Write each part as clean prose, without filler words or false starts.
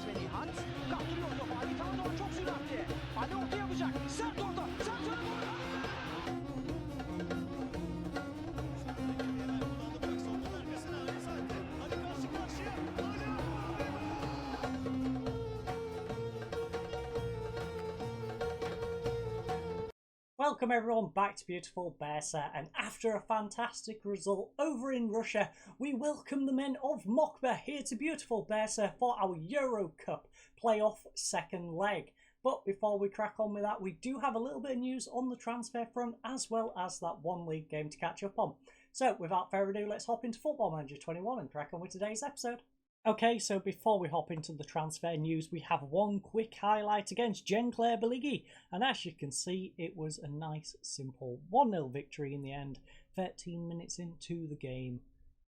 Ve Nihat kaptırıyor topu. Ali Tanrıdoğan çok süratli. Ali orta yapacak. Sert orta. Sert orta. Welcome everyone back to beautiful Bursa, and after a fantastic result over in Russia, we welcome the men of Moscow here to beautiful Bursa for our Euro Cup playoff second leg. But before we crack on with that, we do have a little bit of news on the transfer front as well as that one league game to catch up on. So without further ado, let's hop into Football Manager 21 and crack on with today's episode. Okay, so before we hop into the transfer news, we have one quick highlight against Gencler Beligi. And as you can see, it was a nice, simple 1-0 victory in the end. 13 minutes into the game,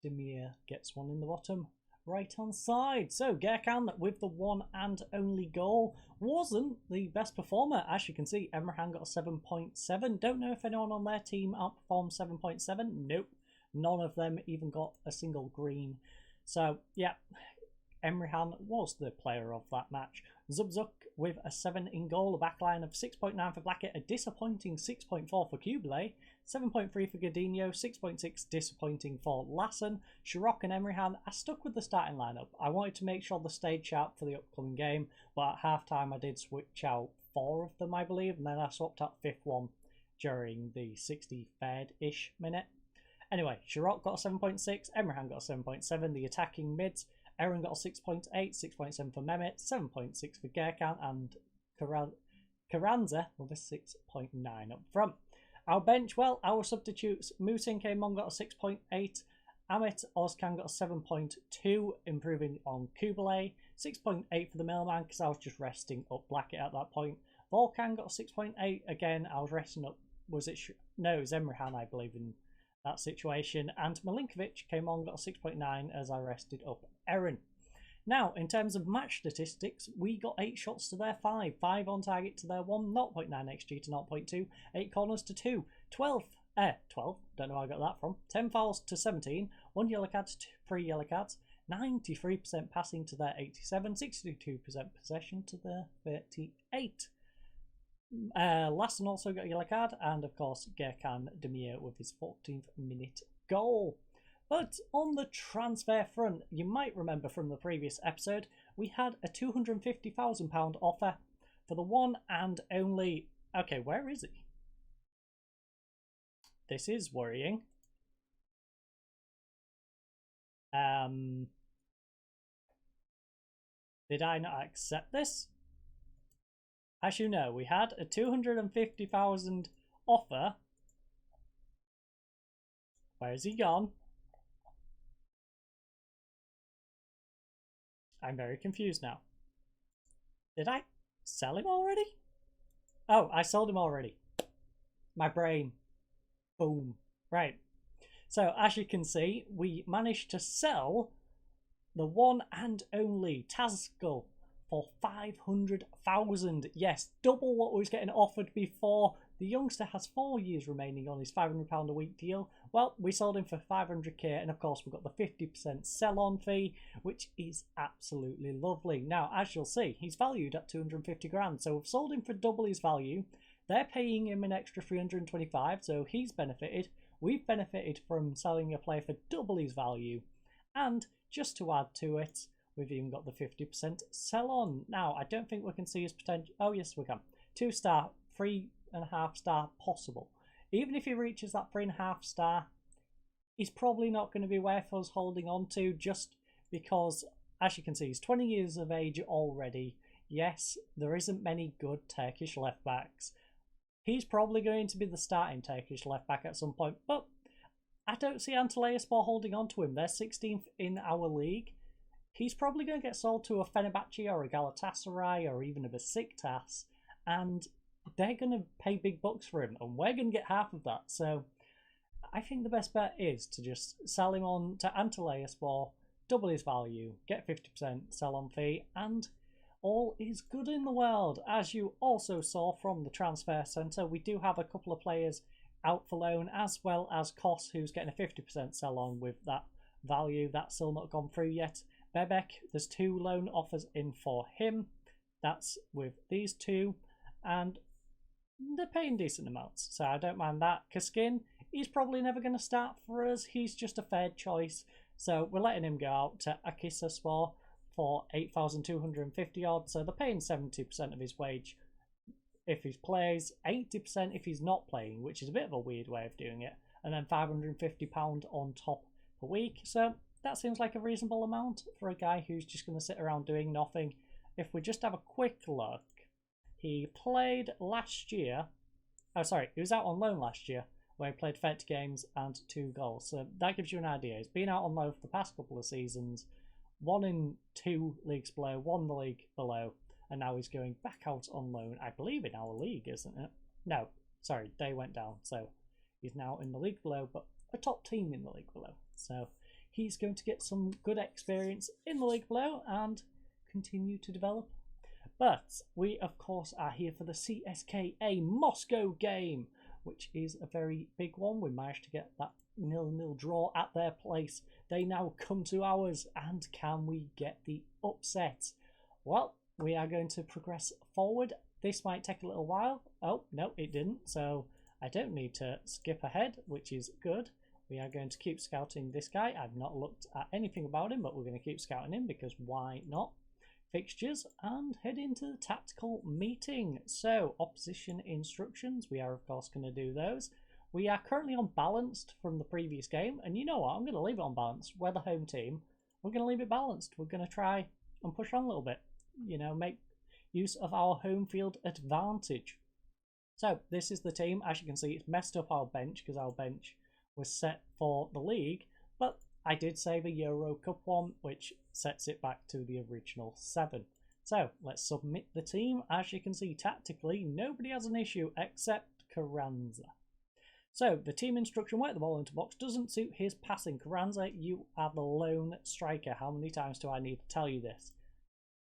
Demir gets one in the bottom right-hand side. So Gerkan with the one and only goal wasn't the best performer. As you can see, Emrehan got a 7.7. Don't know if anyone on their team outperformed 7.7. Nope, none of them even got a single green. So, yeah, Emrehan was the player of that match. Zubzuk with a 7 in goal, a backline of 6.9 for Blackett, a disappointing 6.4 for Kuble, 7.3 for Godinho, 6.6 disappointing for Lassen. Shirok and Emrehan, I stuck with the starting lineup. I wanted to make sure they stayed sharp for the upcoming game, but at half-time I did switch out 4 of them, I believe, and then I swapped out 5th one during the 63rd-ish minute. Anyway, Shirok got a 7.6, Emrehan got a 7.7, the attacking mids, Aaron got a 6.8, 6.7 for Mehmet, 7.6 for Gerkan, and Carranza with a 6.9 up front. Our bench, well, our substitutes, Musin came on, got a 6.8, Amit Ozkan got a 7.2, improving on Kuble, 6.8 for the mailman because I was just resting up Blackett at that point. Volkan got a 6.8, again, I was resting up, no, it was Emrehan, I believe, in that situation, and Milinkovic came on, got a 6.9 as I rested up Aaron. Now, in terms of match statistics, we got 8 shots to their 5, 5 on target to their 1, 0.9 XG to 0.2, 8 corners to 2, 12, don't know where I got that from, 10 fouls to 17, 1 yellow card to 3 yellow cards, 93% passing to their 87, 62% possession to their 38. Lassen also got a yellow card, and of course Gerkan Demir with his 14th minute goal. But on the transfer front, you might remember from the previous episode, we had a £250,000 offer for the one and only... Okay, where is he? This is worrying. Did I not accept this? As you know, we had a 250,000 offer. Where has he gone? I'm very confused now. Did I sell him already? Oh, I sold him already. My brain. Boom. Right. So, as you can see, we managed to sell the one and only Tazgul for 500,000. Yes, double what was getting offered before. The youngster has 4 years remaining on his £500 a week deal. Well, we sold him for 500k, and of course we got the 50% sell-on fee, which is absolutely lovely. Now, as you'll see, he's valued at 250 grand, so we've sold him for double his value. They're paying him an extra 325, so he's benefited. We've benefited from selling a player for double his value, and just to add to it, we've even got the 50% sell-on. Now, I don't think we can see his potential. Oh, yes, we can. 2-star, 3.5 star possible. Even if he reaches that 3.5 star, he's probably not going to be worth us holding on to, just because, as you can see, he's 20 years of age already. Yes, there isn't many good Turkish left-backs. He's probably going to be the starting Turkish left-back at some point, but I don't see Antalyaspor holding on to him. They're 16th in our league. He's probably going to get sold to a Fenerbahce or a Galatasaray or even a Besiktas, and they're going to pay big bucks for him, and we're going to get half of that. So I think the best bet is to just sell him on to Antalyaspor, double his value, get 50% sell-on fee, and all is good in the world. As you also saw from the transfer centre, we do have a couple of players out for loan, as well as Kos, who's getting a 50% sell-on with that value. That's still not gone through yet. Bebek, there's 2 loan offers in for him. That's with these 2, and they're paying decent amounts, so I don't mind that. Kaskin, he's probably never going to start for us. He's just a fair choice, so we're letting him go out to Akhisarspor for 8,250 odd. So they're paying 70% of his wage if he plays, 80% if he's not playing, which is a bit of a weird way of doing it, and then £550 on top per week. So that seems like a reasonable amount for a guy who's just going to sit around doing nothing. If we just have a quick look, he played last year. Oh, sorry, he was out on loan last year, where he played 30 games and 2 goals. So that gives you an idea. He's been out on loan for the past couple of seasons, 1 in 2 leagues below, 1 the league below, and now he's going back out on loan, I believe in our league, isn't it? No, sorry, they went down, so he's now in the league below, but a top team in the league below. So he's going to get some good experience in the league below and continue to develop. But we, of course, are here for the CSKA Moscow game, which is a very big one. We managed to get that 0-0 draw at their place. They now come to ours, and can we get the upset? Well, we are going to progress forward. This might take a little while. Oh, no, it didn't. So I don't need to skip ahead, which is good. We are going to keep scouting this guy. I've not looked at anything about him, but we're going to keep scouting him because why not? Fixtures and head into the tactical meeting. So opposition instructions, we are of course going to do those. We are currently unbalanced from the previous game, and you know what, I'm going to leave it unbalanced. We're the home team, we're going to leave it balanced. We're going to try and push on a little bit, you know, make use of our home field advantage. So this is the team. As you can see, it's messed up our bench because our bench was set for the league, but I did save a Euro Cup one, which sets it back to the original 7. So let's submit the team. As you can see, tactically, nobody has an issue except Carranza. So the team instruction, work the ball into box, doesn't suit his passing. Carranza, you are the lone striker. How many times do I need to tell you this?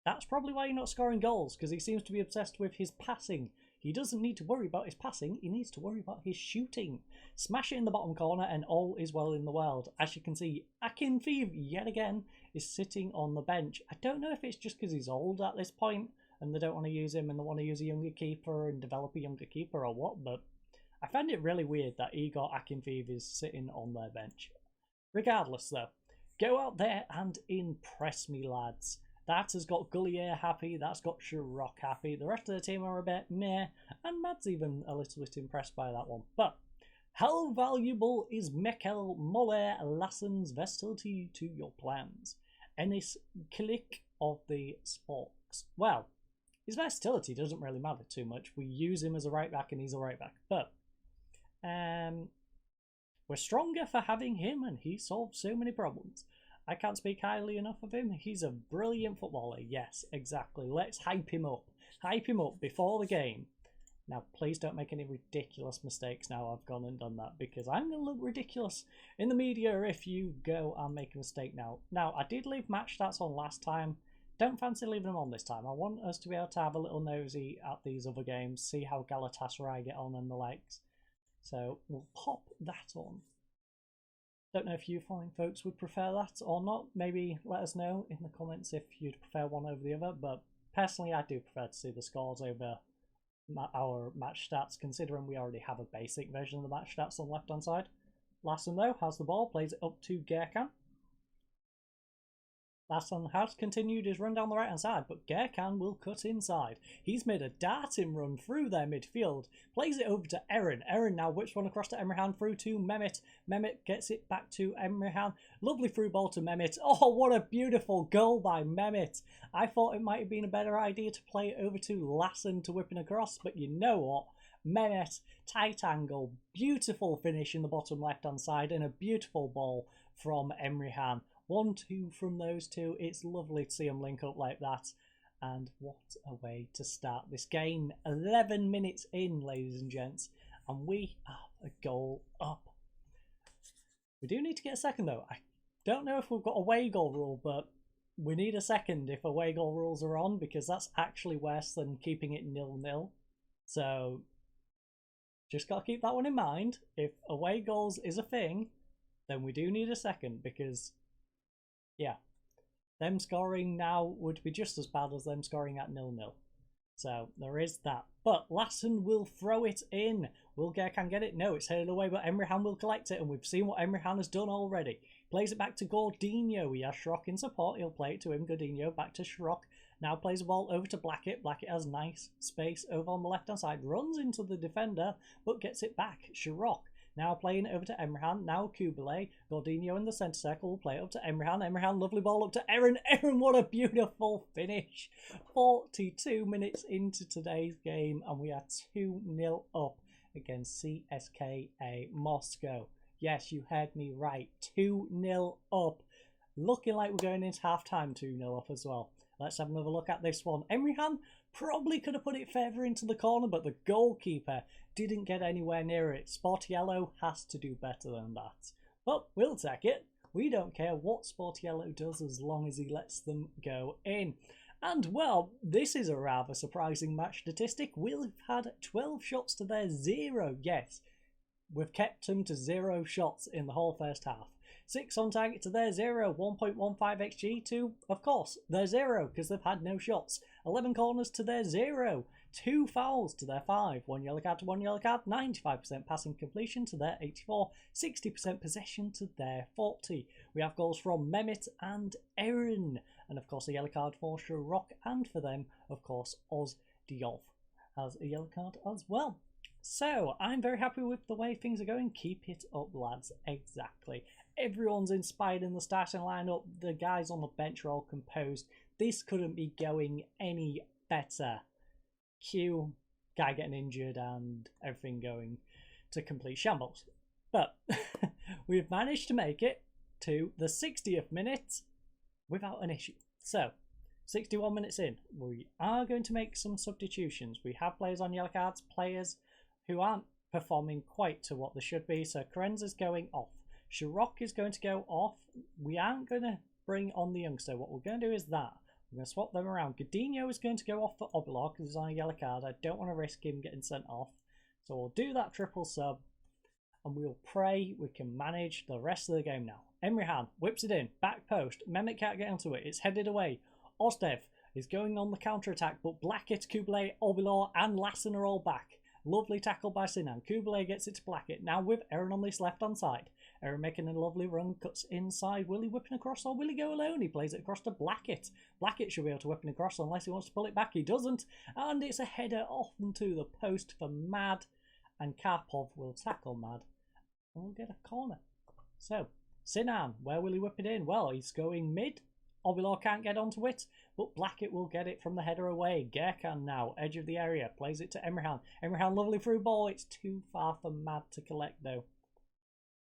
That's probably why you're not scoring goals, because he seems to be obsessed with his passing. He doesn't need to worry about his passing, he needs to worry about his shooting. Smash it in the bottom corner and all is well in the world. As you can see, Akinfeev, yet again, is sitting on the bench. I don't know if it's just because he's old at this point and they don't want to use him and they want to use a younger keeper and develop a younger keeper or what, but I find it really weird that Igor Akinfeev is sitting on their bench. Regardless though, go out there and impress me, lads. That has got Gullier happy, that's got Shirok happy, the rest of the team are a bit meh, and Mad's even a little bit impressed by that one. But how valuable is Mekel Moller Lassen's versatility to your plans? Enis Kilik of the Sporks. Well, his versatility doesn't really matter too much. We use him as a right back and he's a right back. But we're stronger for having him and he solves so many problems. I can't speak highly enough of him. He's a brilliant footballer. Yes, exactly. Let's hype him up. Hype him up before the game. Now, please don't make any ridiculous mistakes now I've gone and done that, because I'm going to look ridiculous in the media if you go and make a mistake now. Now, I did leave match stats on last time. Don't fancy leaving them on this time. I want us to be able to have a little nosy at these other games, see how Galatasaray get on and the likes. So we'll pop that on. Don't know if you fine folks would prefer that or not. Maybe let us know in the comments if you'd prefer one over the other. But personally, I do prefer to see the scores over our match stats, considering we already have a basic version of the match stats on the left hand side. Lassen though has the ball, plays it up to Gerkan. Lassen has continued his run down the right hand side, but Gerkan will cut inside. He's made a darting run through their midfield, plays it over to Eren. Eren now whips one across to Emrehan through to Mehmet. Mehmet gets it back to Emrehan. Lovely through ball to Mehmet. Oh, what a beautiful goal by Mehmet. I thought it might have been a better idea to play it over to Lassen to whip it across, but you know what? Mehmet, tight angle, beautiful finish in the bottom left hand side, and a beautiful ball from Emrehan. 1-2 from those two. It's lovely to see them link up like that. And what a way to start this game. 11 minutes in, ladies and gents. And we are a goal up. We do need to get a second though. I don't know if we've got a away goal rule, but we need a second if away goal rules are on, because that's actually worse than keeping it 0-0. So just got to keep that one in mind. If away goals is a thing, then we do need a second, because yeah, Them scoring now would be just as bad as them scoring at 0-0. So there is that. But Lassen will throw it in. Will Gerkan get it? No, it's headed away, but Emrehan will collect it, and we've seen what Emrehan has done already. Plays it back to Gordinho. He has Schrock in support. He'll play it to him. Gordinho back to Schrock. Now plays the ball over to Blackett. Blackett has nice space over on the left-hand side. Runs into the defender, but gets it back. Schrock now playing it over to Emrehan. Now Kubilay. Gordinho in the centre circle will play it up to Emrehan. Emrehan, lovely ball up to Aaron. Aaron, what a beautiful finish. 42 minutes into today's game, and we are 2-0 up against CSKA Moscow. Yes, you heard me right. 2-0 up. Looking like we're going into half-time 2-0 up as well. Let's have another look at this one. Emrehan probably could have put it further into the corner, but the goalkeeper didn't get anywhere near it. Sportiello has to do better than that. But we'll take it. We don't care what Sportiello does as long as he lets them go in. And, well, this is a rather surprising match statistic. We've had 12 shots to their 0. Yes, we've kept them to 0 shots in the whole first half. 6 on target to their 0, 1.15 XG to, of course, their 0 because they've had no shots. 11 corners to their 0, 2 fouls to their 5, 1 yellow card to 1 yellow card, 95% passing completion to their 84, 60% possession to their 40. We have goals from Mehmet and Aaron, and of course a yellow card for Shirok, and for them, of course, Oz Diolf has a yellow card as well. So, I'm very happy with the way things are going. Keep it up, lads. Exactly. Everyone's inspired in the starting lineup. The guys on the bench are all composed. This couldn't be going any better. Q, guy getting injured and everything going to complete shambles. But we've managed to make it to the 60th minute without an issue. So, 61 minutes in, we are going to make some substitutions. We have players on yellow cards, players who aren't performing quite to what they should be. So Karenza's going off. Shirok is going to go off. We aren't going to bring on the youngster. What we're going to do is that. We're going to swap them around. Gordinho is going to go off for Oblak because he's on a yellow card. I don't want to risk him getting sent off. So we'll do that triple sub. And we'll pray we can manage the rest of the game now. Emrehan whips it in. Back post. Mehmet can't get onto it. It's headed away. Ozdev is going on the counter-attack. But Blackett, Kubilay, Obilor and Lassen are all back. Lovely tackle by Sinan. Kubilay gets it to Blackett. Now with Aaron on this left-hand side. Aaron making a lovely run, cuts inside. Will he whip it across or will he go alone? He plays it across to Blackett. Blackett should be able to whip it across unless he wants to pull it back. He doesn't. And it's a header off into the post for Mad. And Karpov will tackle Mad. And we'll get a corner. So, Sinan, where will he whip it in? Well, he's going mid. Obilor can't get onto it, but Blackett will get it from the header away. Gerkan now, edge of the area, plays it to Emrehan. Emrehan, lovely through ball. It's too far for Mad to collect, though.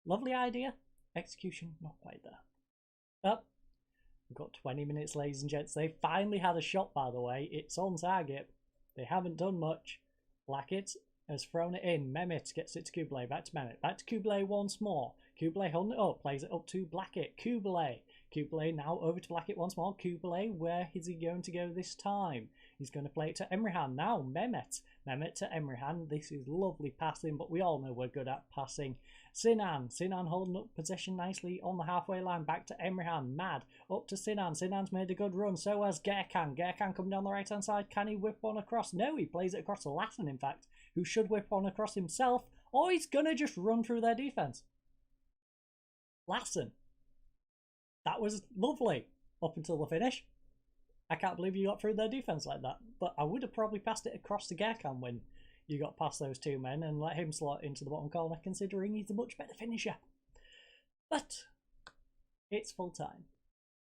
Lovely idea. Execution, not quite there. But we've got 20 minutes, ladies and gents. They finally had a shot, by the way. It's on target. They haven't done much. Blackett has thrown it in. Mehmet gets it to Kubilay. Back to Mehmet. Back to Kubilay once more. Kubilay holding it up. Plays it up to Blackett. Kubilay. Kubilay now over to Blackett once more. Kubilay, where is he going to go this time? He's going to play it to Emrehan. Now Mehmet. Mehmet to Emrehan. This is lovely passing, but we all know we're good at passing. Sinan. Sinan holding up possession nicely on the halfway line. Back to Emrehan. Mad. Up to Sinan. Sinan's made a good run. So has Gerkan. Gerkan coming down the right-hand side. Can he whip one across? No, he plays it across to Lassen, in fact, who should whip one across himself, or he's going to just run through their defence. Lassen. That was lovely up until the finish. I can't believe you got through their defence like that. But I would have probably passed it across to Gerkan when you got past those two men and let him slot into the bottom corner, considering he's a much better finisher. But it's full time.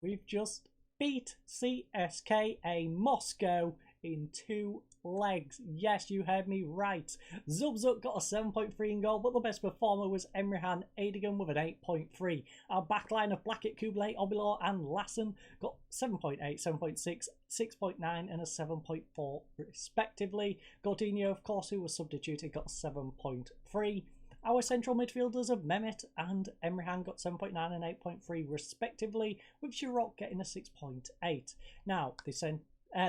We've just beat CSKA Moscow in 2 legs. Yes, you heard me right. Zubzuk got a 7.3 in goal, but the best performer was Emrehan Adigan with an 8.3. Our backline of Blackett, Kubilay, Obilor and Lassen got 7.8, 7.6, 6.9 and a 7.4 respectively. Gordinho, of course, who was substituted, got 7.3. Our central midfielders of Mehmet and Emrehan got 7.9 and 8.3 respectively, with Shirok getting a 6.8. Now,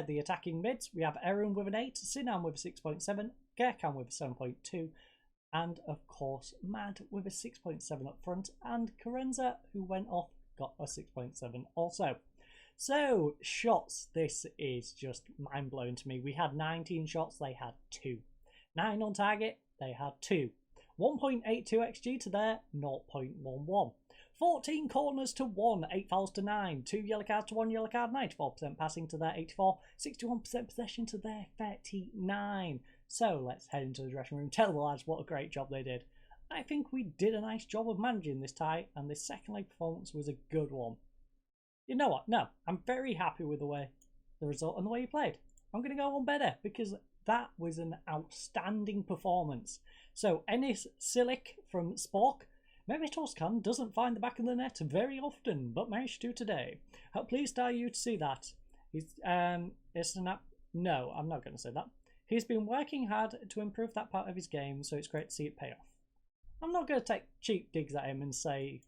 the attacking mids, we have Aaron with an 8, Sinan with a 6.7, Gerkan with a 7.2, and of course Mad with a 6.7 up front, and Karenza, who went off, got a 6.7 also. So, shots. This is just mind-blowing to me. We had 19 shots, they had 2. 9 on target, they had 2. 1.82 XG to their 0.11. 14 corners to 1, 8 fouls to 9, 2 yellow cards to 1 yellow card, 94% passing to their 84, 61% possession to their 39. So let's head into the dressing room, tell the lads what a great job they did. I think we did a nice job of managing this tie, and this second leg performance was a good one. You know what? No, I'm very happy with the result and the way you played. I'm going to go on better because that was an outstanding performance. So Enis Silic from Spork. Mehmet Özkan doesn't find the back of the net very often, but managed to today. How pleased are you to see that? No, I'm not going to say that. He's been working hard to improve that part of his game, so it's great to see it pay off. I'm not going to take cheap digs at him and say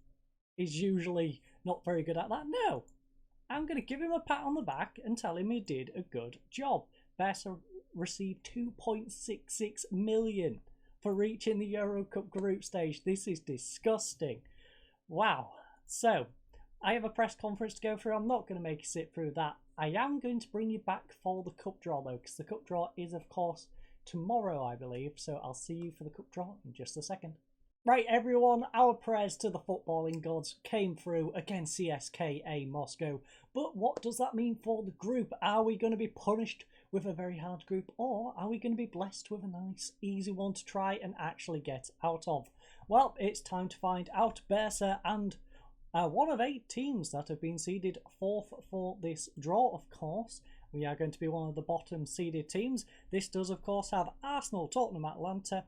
he's usually not very good at that. No, I'm going to give him a pat on the back and tell him he did a good job. Bursa received 2.66 million for reaching the Euro Cup group stage. This is disgusting. Wow. So, I have a press conference to go through. I'm not going to make you sit through that. I am going to bring you back for the cup draw though, because the cup draw is of course tomorrow, I believe. So I'll see you for the cup draw in just a second. Right, everyone, our prayers to the footballing gods came through against CSKA Moscow. But what does that mean for the group? Are we going to be punished with a very hard group, or are we going to be blessed with a nice, easy one to try and actually get out of? Well, it's time to find out. Bursa and one of 8 teams that have been seeded 4th for this draw, of course. We are going to be one of the bottom seeded teams. This does, of course, have Arsenal, Tottenham, Atlanta,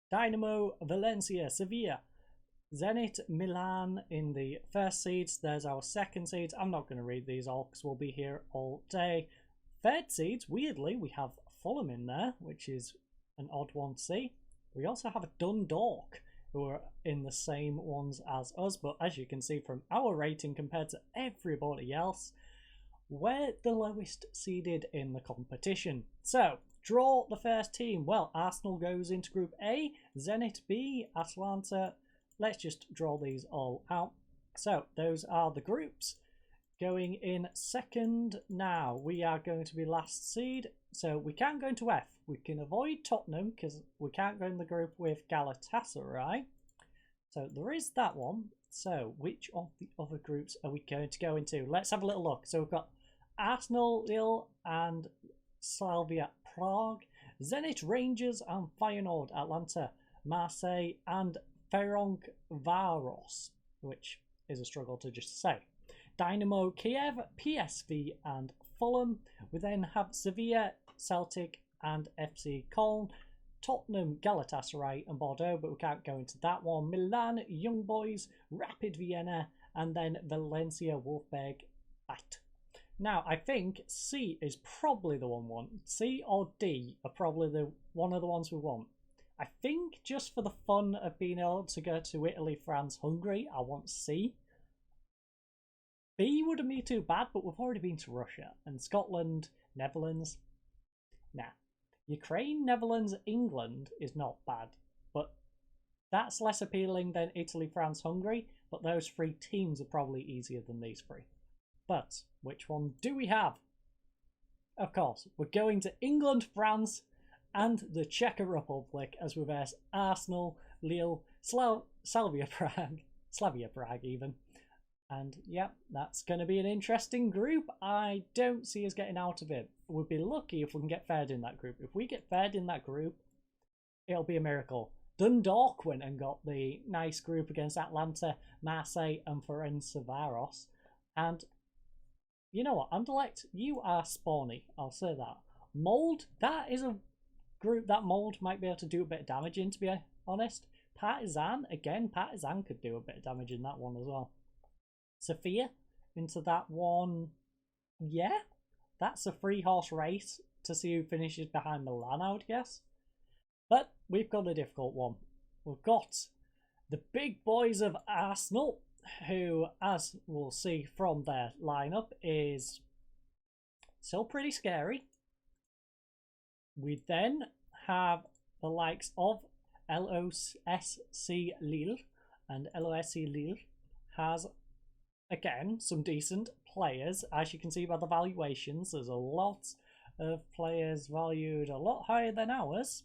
Dynamo, Valencia, Sevilla, Zenit, Milan in the first seeds. There's our second seeds. I'm not going to read these all because we'll be here all day. Third seeds, weirdly, we have Fulham in there, which is an odd one to see. We also have Dundalk, who are in the same ones as us, but as you can see from our rating compared to everybody else, we're the lowest seeded in the competition. So, draw the first team. Well, Arsenal goes into Group A, Zenit B, Atlanta. Let's just draw these all out. So, those are the groups. Going in second now, we are going to be last seed, so we can't go into F. We can avoid Tottenham because we can't go in the group with Galatasaray. So there is that one. So which of the other groups are we going to go into? Let's have a little look. So we've got Arsenal, Lille and Slavia Prague, Zenit, Rangers and Feyenoord, Atlanta, Marseille and Ferencvaros, which is a struggle to just say. Dynamo Kiev, PSV and Fulham. We then have Sevilla, Celtic and FC Köln, Tottenham, Galatasaray and Bordeaux, but we can't go into that one. Milan, Young Boys, Rapid Vienna and then Valencia, Wolfsburg, Bat. Now, I think C is probably the one we want. C or D are probably one of the ones we want. I think just for the fun of being able to go to Italy, France, Hungary, I want C. B wouldn't be too bad, but we've already been to Russia and Scotland, Netherlands. Nah. Ukraine, Netherlands, England is not bad, but that's less appealing than Italy, France, Hungary, but those 3 teams are probably easier than these 3. But which one do we have? Of course, we're going to England, France, and the Czech Republic as we verse Arsenal, Lille, Slavia Prague even. And yeah, that's going to be an interesting group. I don't see us getting out of it. We'll be lucky if we can get third in that group. If we get third in that group, it'll be a miracle. Dundalk went and got the nice group against Atlanta, Marseille and Ferencvaros. And you know what, Anderlecht, you are spawny. I'll say that. Mold, that is a group that Mold might be able to do a bit of damage in, to be honest. Partizan, again, Partizan could do a bit of damage in that one as well. Sofia into that one. Yeah, that's a 3-horse race to see who finishes behind Milan, I would guess. But we've got a difficult one. We've got the big boys of Arsenal, who, as we'll see from their lineup, is still pretty scary. We then have the likes of LOSC Lille, and LOSC Lille has again some decent players. As you can see by the valuations, there's a lot of players valued a lot higher than ours.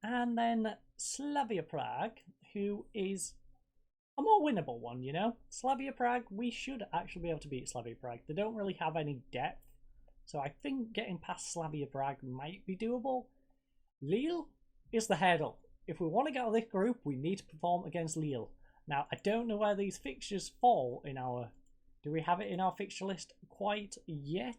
And then Slavia Prague, who is a more winnable one, you know? Slavia Prague, we should actually be able to beat Slavia Prague. They don't really have any depth, so I think getting past Slavia Prague might be doable. Lille is the hurdle. If we want to get out of this group, we need to perform against Lille. Now, I don't know where these fixtures fall in our... Do we have it in our fixture list quite yet?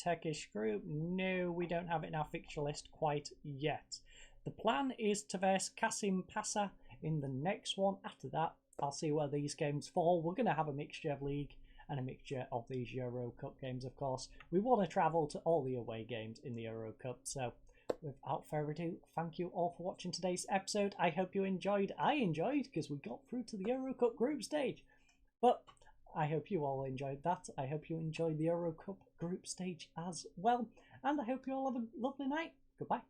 Turkish group, no, we don't have it in our fixture list quite yet. The plan is to verse Kasim Pasa in the next one. After that, I'll see where these games fall. We're going to have a mixture of league and a mixture of these Euro Cup games, of course. We want to travel to all the away games in the Euro Cup. So without further ado, thank you all for watching today's episode. I hope you enjoyed. I enjoyed because we got through to the Euro Cup group stage. But I hope you all enjoyed that. I hope you enjoyed the Euro Cup group stage as well. And I hope you all have a lovely night. Goodbye.